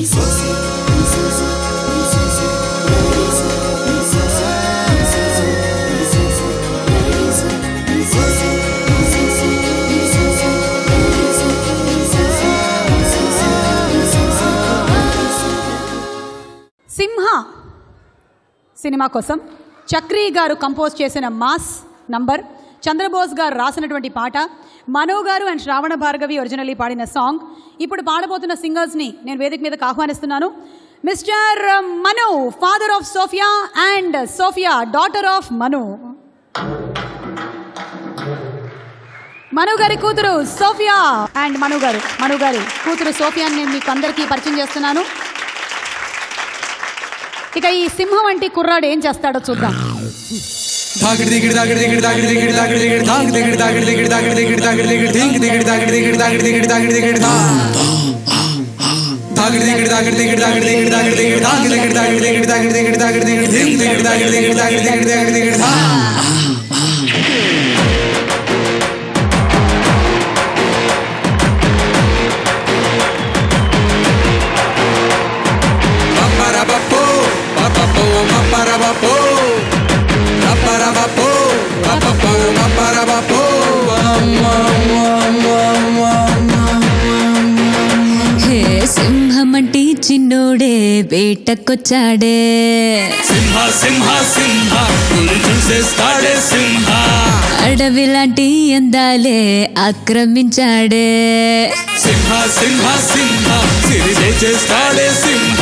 సింహ cinema కోసం చక్రీ గారు compose చేసిన మాస్ నంబర్, చంద్రబోస్ గారు రాసినటువంటి పాట, మనో గారు అండ్ శ్రావణ భార్గవి ఒరిజినల్లీ పాడిన సాంగ్. ఇప్పుడు పాడబోతున్న సింగర్స్ని నేను వేదిక మీదకి ఆహ్వానిస్తున్నాను. Mister Manu, father of Sophia, and Sophia, daughter of Manu. Manu గారి కూతురు సోఫియా అండ్ మను గారి కూతురు సోఫియాని నేను మీకు అందరికీ పరిచయం చేస్తున్నాను. ఇక ఈ సింహం వంటి కుర్రాడు ఏం చేస్తాడో చూద్దాం. సింహమంటి చిన్నోడే వేటకొచ్చాడే, సింహ సింహ సింహ చూసేస్తాడే సింహ, అడవిలాంటి అందాలే ఆక్రమించాడే, సింహ సింహ సింహ సిరిదే చేస్తాడే సింహ,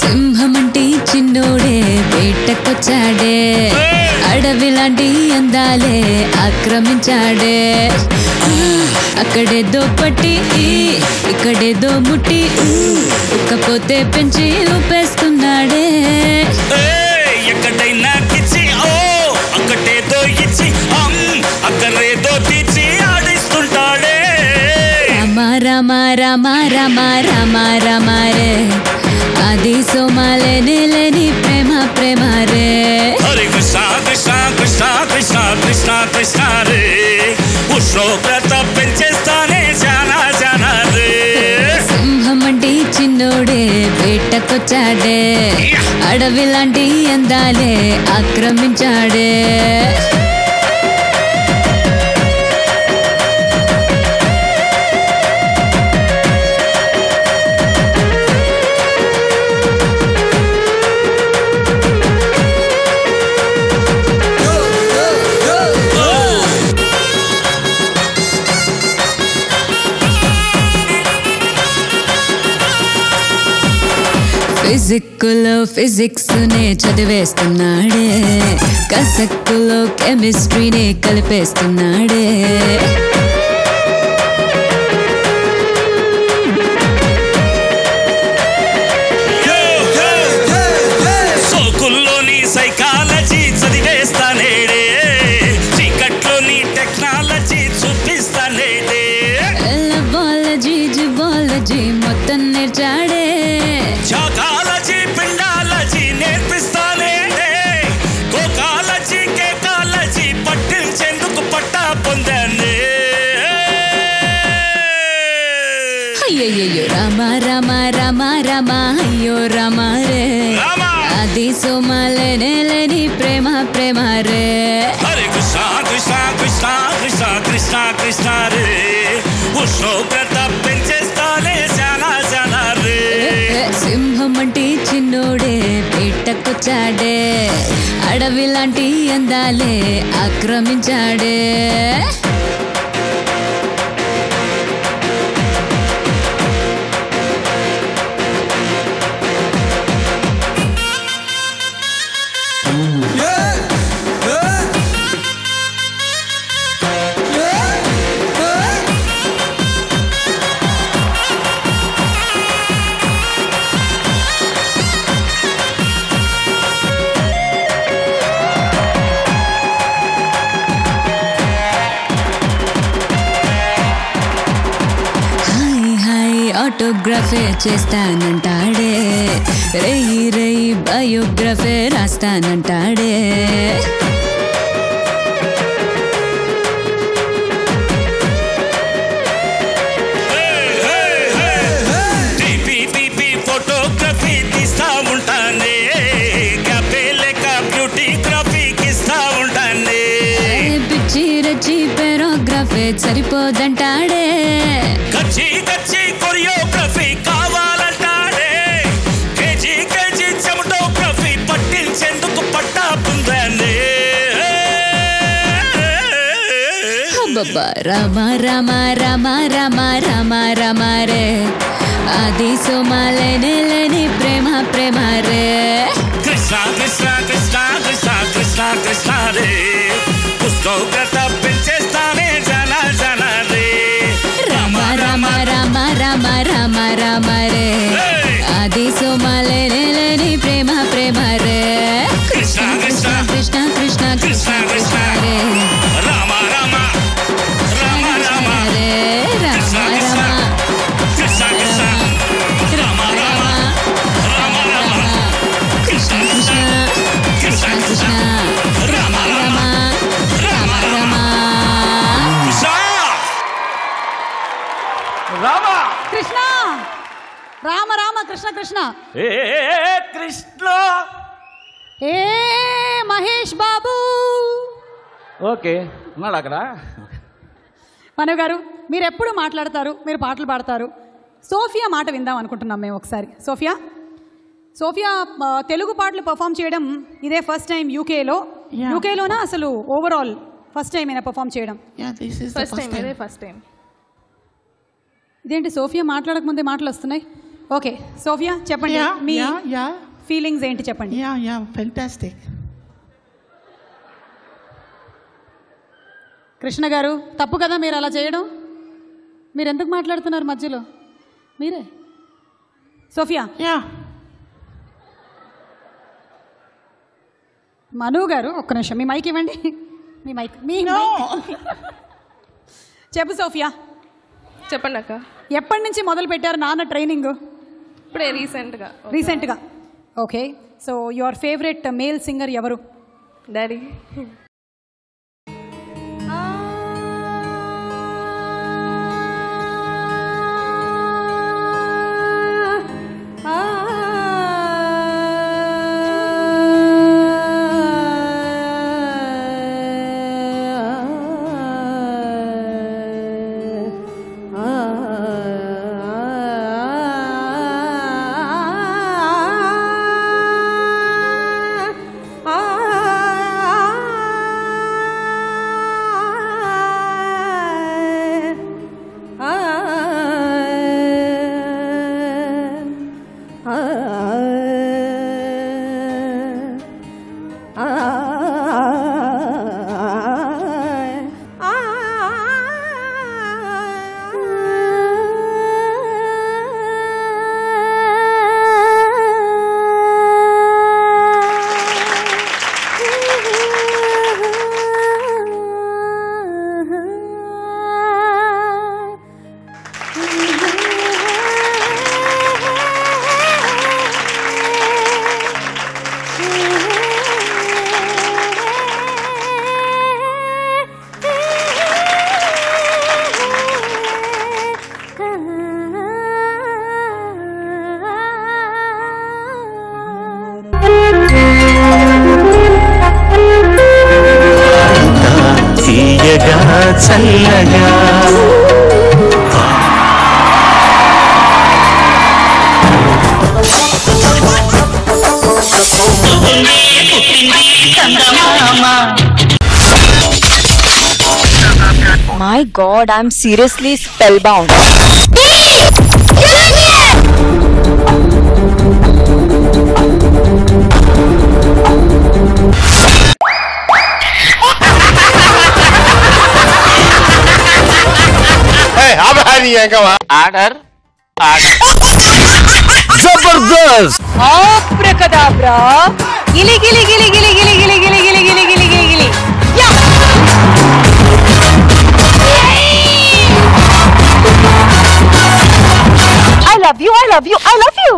సింహమంటి చిన్నోడే వేటకొచ్చాడే, అడవిలాంటి అందాలే ఆక్రమించాడే, అక్కడేదో పట్టి ఇక్కడేదో ముట్టి ఉక్కపోతే పెంచి ఊపేస్తున్నాడే, ఎక్కడైనా కిచ్చి ఓ అక్కడేదో ఇచ్చి అక్కడేదో తీర్చి ఆడిస్తుంటాడే, రామ రామ రామ రామ రామ రామ రే, అది సోమాలే నేలేని ప్రేమ ప్రేమ రే, హరే కృష్ణ కృష్ణ కృష్ణ కృష్ణ కృష్ణ కృష్ణ రే, ఉష్ణోగ్రత పెంచేస్తానే జానా జానా రే, సింహమంటి చిన్నోడే వేటకొచ్చాడే, అడవిలాంటి అందాలే ఆక్రమించాడే. ఫిజిక్లో ఫిజిక్స్ నే చదివేస్తున్నాడే, కసక్కులో కెమిస్ట్రీనే కలిపేస్తున్నాడే, సోకుల్లోని సైకాలజీ చదివేస్తానేడే, చీకట్లోని టెక్నాలజీ చూపిస్తానేడే, ఎలవాలజీ జివాలజీ మొత్తం నేర్చాడే, జాకాలజీ పిండాలజీ నేర్పిస్తానే, కోకాలజీ కేకాలజీ పట్టించేందుకు పట్టా పొందానే, అయ్యయ్యో రామ రామ రామ రామ అయ్యో రామ రే, అది సోమాలే నేలేని ప్రేమ ప్రేమ రే, హరే కృష్ణ కృష్ణ కృష్ణ కృష్ణ కృష్ణ కృష్ణ రే, ఉష్ణోగ్రత పెంచేస్తానే జానా జానా రే, సింహమంటి చిన్నోడే వేటకొచ్చాడే, అడవిలాంటి అందాలే ఆక్రమించాడే. ఆటోగ్రఫీ చేస్తానంటాడే, రేయి రేయి బయోగ్రఫీ రాస్తానంటాడే, టీపీ టీపీ ఫోటో రమ రమ రమ రమ రమ రమ రే అది సుమలేని ప్రేమ ప్రేమ రే కృష్ణ కృష్ణ కృష్ణ కృష్ణ కృష్ణ కృష్ణ రే ఉష్ణోగ్రత పెంచేస్తానే జన జన రే రమ రమ రమ రమ రమ రమ రే అది సుమలేని ప్రేమ ప్రేమ రే కృష్ణ కృష్ణ కృష్ణ కృష్ణ కృష్ణ కృష్ణ రే రామ రామ రామ రామ రే రమ రమ కృష్ణ కృష్ణ రామ రామ రామ రామ కృష్ణ కృష్ణ కృష్ణ కృష్ణ రామ రామ రామ రామ కృష్ణ రామ కృష్ణ రామ రామ కృష్ణ కృష్ణ ఏ కృష్ణ ఏ మహేష్ బాబు ఓకే ఉన్నాడు అక్కడ మను గారు మీరు ఎప్పుడు మాట్లాడతారు, మీరు పాటలు పాడతారు. సోఫియా మాట విందాం అనుకుంటున్నాం మేము ఒకసారి. సోఫియా తెలుగు పాటలు పర్ఫామ్ చేయడం ఇదే ఫస్ట్ టైం యూకేలోనా అసలు ఓవరాల్ ఫస్ట్ టైం అయినా పర్ఫామ్ చేయడం? First time. ఇదేంటి సోఫియా మాట్లాడకముందే మాటలు వస్తున్నాయి. ఓకే సోఫియా చెప్పండి, మీ ఫీలింగ్స్ ఏంటి చెప్పండి. ఫెంటాస్టిక్. కృష్ణ గారు తప్పు కదా మీరు అలా చేయడం? మీరు ఎందుకు మాట్లాడుతున్నారు మధ్యలో? మీరే సోఫియా. మను గారు ఒక్క నిమిషం మీ మైక్ ఇవ్వండి. మీ మైక్ చెప్పు సోఫియా. చెప్పండి అక్క. ఎప్పటి నుంచి మొదలు పెట్టారు నాన్న ట్రైనింగ్? ఇప్పుడే రీసెంట్గా. Okay, so your favourite male singer ఎవరు? డాడీ. చల్లగా My God, I'm seriously spellbound. Order. Zabardast. Abracadabra. Gili gili gili gili gili gili gili gili gili gili gili gili. Yeah. I love you. I love you. I love you.